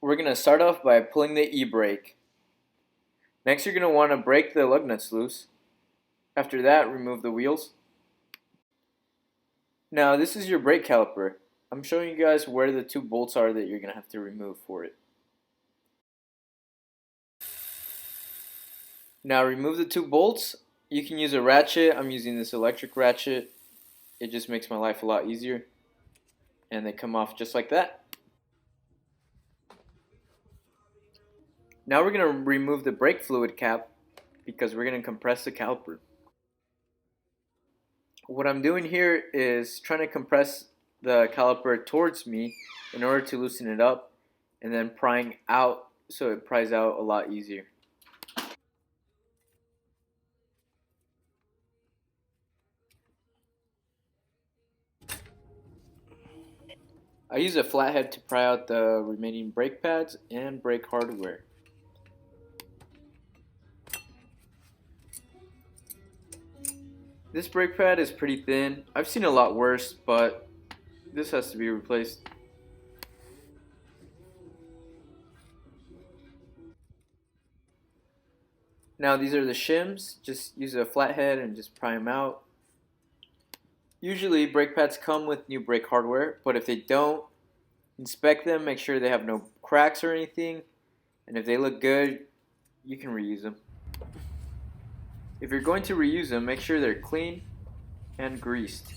We're going to start off by pulling the e-brake. Next, you're going to want to break the lug nuts loose. After that, remove the wheels. Now, this is your brake caliper. I'm showing you guys where the two bolts are that you're going to have to remove for it. Now, remove the two bolts. You can use a ratchet. I'm using this electric ratchet. It just makes my life a lot easier. And they come off just like that. Now we're going to remove the brake fluid cap because we're going to compress the caliper. What I'm doing here is trying to compress the caliper towards me in order to loosen it up, and then prying out so it pries out a lot easier. I use a flathead to pry out the remaining brake pads and brake hardware. This brake pad is pretty thin. I've seen a lot worse, but this has to be replaced. Now these are the shims. Just use a flathead and just pry them out. Usually brake pads come with new brake hardware, but if they don't, inspect them, make sure they have no cracks or anything, and if they look good, you can reuse them. If you're going to reuse them, make sure they're clean and greased.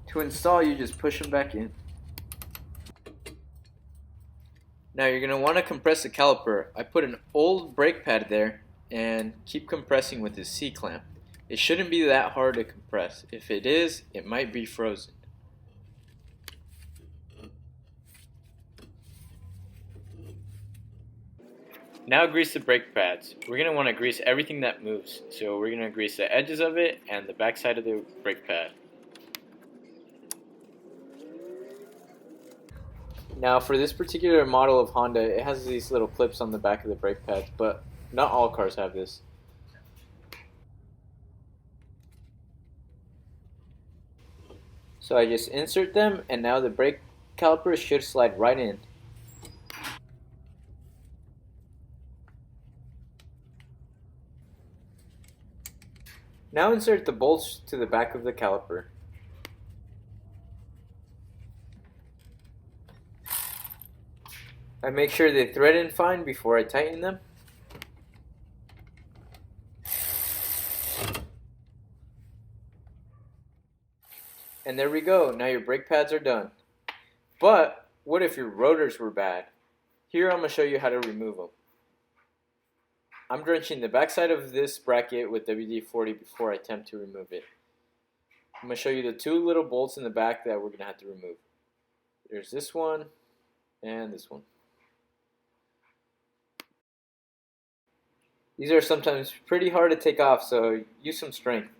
To install, you just push them back in. Now you're going to want to compress the caliper. I put an old brake pad there and keep compressing with this C-clamp. It shouldn't be that hard to compress. If it is, it might be frozen. Now grease the brake pads. We're going to want to grease everything that moves. So we're going to grease the edges of it and the back side of the brake pad. Now for this particular model of Honda, it has these little clips on the back of the brake pads, but not all cars have this. So I just insert them, and now the brake caliper should slide right in. Now insert the bolts to the back of the caliper. I make sure they thread in fine before I tighten them. And there we go, now your brake pads are done. But what if your rotors were bad? Here I'm going to show you how to remove them. I'm drenching the backside of this bracket with WD-40 before I attempt to remove it. I'm going to show you the two little bolts in the back that we're going to have to remove. There's this one and this one. These are sometimes pretty hard to take off, so use some strength.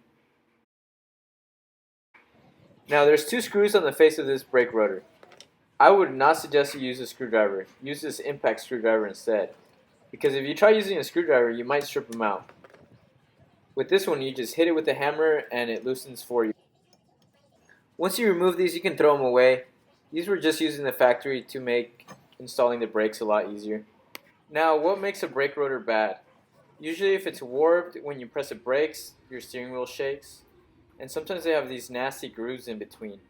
Now there's two screws on the face of this brake rotor. I would not suggest you use a screwdriver. Use this impact screwdriver instead, because if you try using a screwdriver, you might strip them out. With this one, you just hit it with a hammer and it loosens for you. Once you remove these, you can throw them away. These were just used in the factory to make installing the brakes a lot easier. Now, what makes a brake rotor bad? Usually if it's warped, when you press the brakes, your steering wheel shakes. And sometimes they have these nasty grooves in between.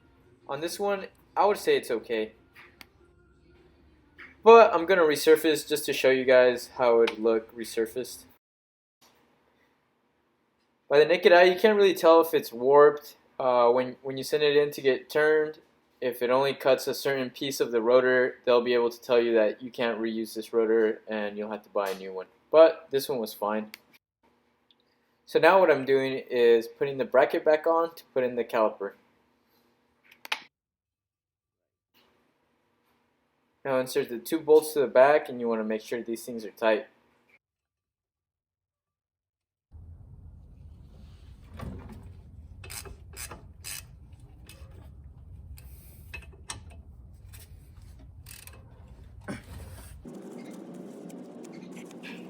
On this one, I would say it's okay. But I'm going to resurface just to show you guys how it would look resurfaced. By the naked eye, you can't really tell if it's warped. When you send it in to get turned, if it only cuts a certain piece of the rotor, they'll be able to tell you that you can't reuse this rotor and you'll have to buy a new one. But this one was fine. So now what I'm doing is putting the bracket back on to put in the caliper. Now insert the two bolts to the back, and you want to make sure these things are tight.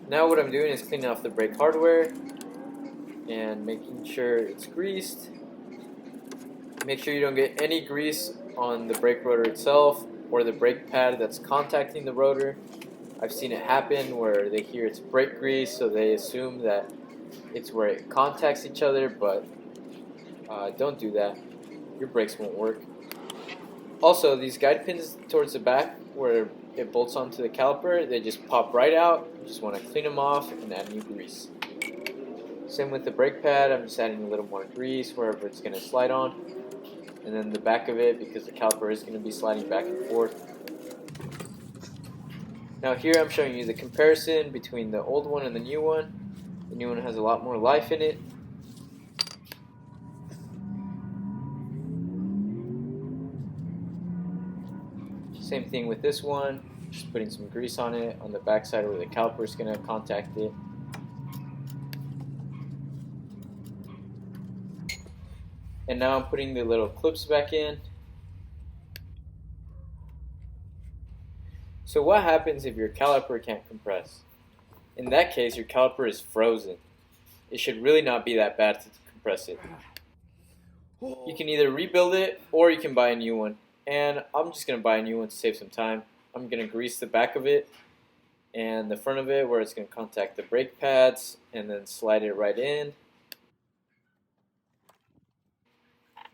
Now what I'm doing is cleaning off the brake hardware and making sure it's greased. Make sure you don't get any grease on the brake rotor itself. or the brake pad that's contacting the rotor. I've seen it happen where they hear it's brake grease, so they assume that it's where it contacts each other, but don't do that. Your brakes won't work. Also, these guide pins towards the back where it bolts onto the caliper, they just pop right out. You just want to clean them off and add new grease. Same with the brake pad, I'm just adding a little more grease wherever it's going to slide on. And then the back of it, because the caliper is going to be sliding back and forth. Now here I'm showing you the comparison between the old one and the new one. The new one has a lot more life in it. Same thing with this one, just putting some grease on it on the back side where the caliper is going to contact it. And now I'm putting the little clips back in. So what happens if your caliper can't compress? In that case, your caliper is frozen. It should really not be that bad to compress it. You can either rebuild it or you can buy a new one. And I'm just going to buy a new one to save some time. I'm going to grease the back of it and the front of it where it's going to contact the brake pads and then slide it right in.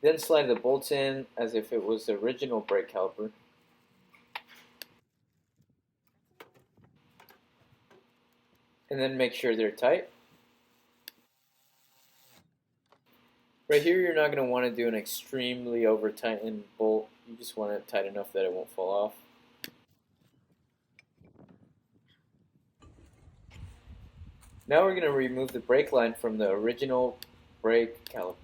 Then slide the bolts in as if it was the original brake caliper. And then make sure they're tight. Right here, you're not going to want to do an extremely over-tightened bolt. You just want it tight enough that it won't fall off. Now we're going to remove the brake line from the original brake caliper.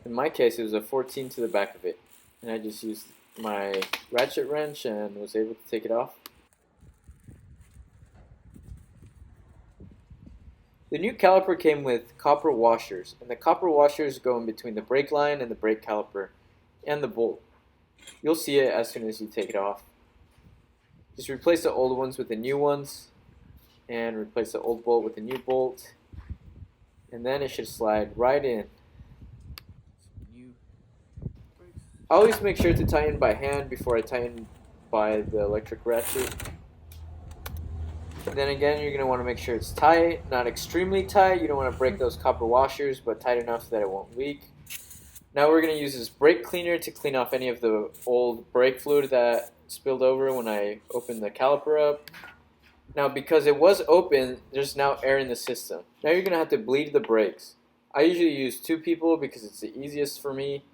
In my case, it was a 14 to the back of it. And I just used my ratchet wrench and was able to take it off. The new caliper came with copper washers, and the copper washers go in between the brake line and the brake caliper and the bolt. You'll see it as soon as you take it off. Just replace the old ones with the new ones, and replace the old bolt with the new bolt, and then it should slide right in. I always make sure to tighten by hand before I tighten by the electric ratchet. And then again, you're going to want to make sure it's tight, not extremely tight. You don't want to break those copper washers, but tight enough that it won't leak. Now we're going to use this brake cleaner to clean off any of the old brake fluid that spilled over when I opened the caliper up. Now because it was open, there's now air in the system. Now you're going to have to bleed the brakes. I usually use 2 people because it's the easiest for me.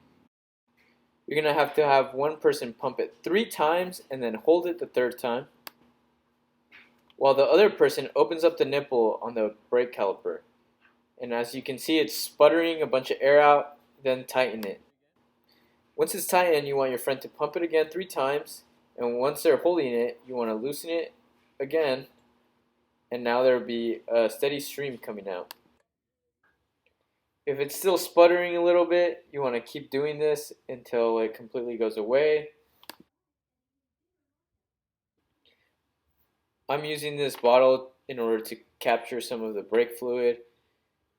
You're going to have one person pump it 3 times and then hold it the 3rd time, while the other person opens up the nipple on the brake caliper. And as you can see, it's sputtering a bunch of air out, then tighten it. Once it's tightened, you want your friend to pump it again 3 times, and once they're holding it, you want to loosen it again, and now there will be a steady stream coming out. If it's still sputtering a little bit, you want to keep doing this until it completely goes away. I'm using this bottle in order to capture some of the brake fluid,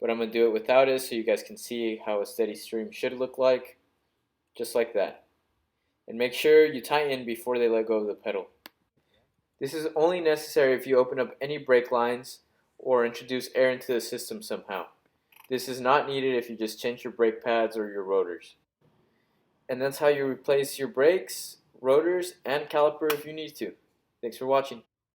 but I'm going to do it without it so you guys can see how a steady stream should look like, just like that. And make sure you tighten before they let go of the pedal. This is only necessary if you open up any brake lines or introduce air into the system somehow. This is not needed if you just change your brake pads or your rotors. And that's how you replace your brakes, rotors, and caliper if you need to. Thanks for watching.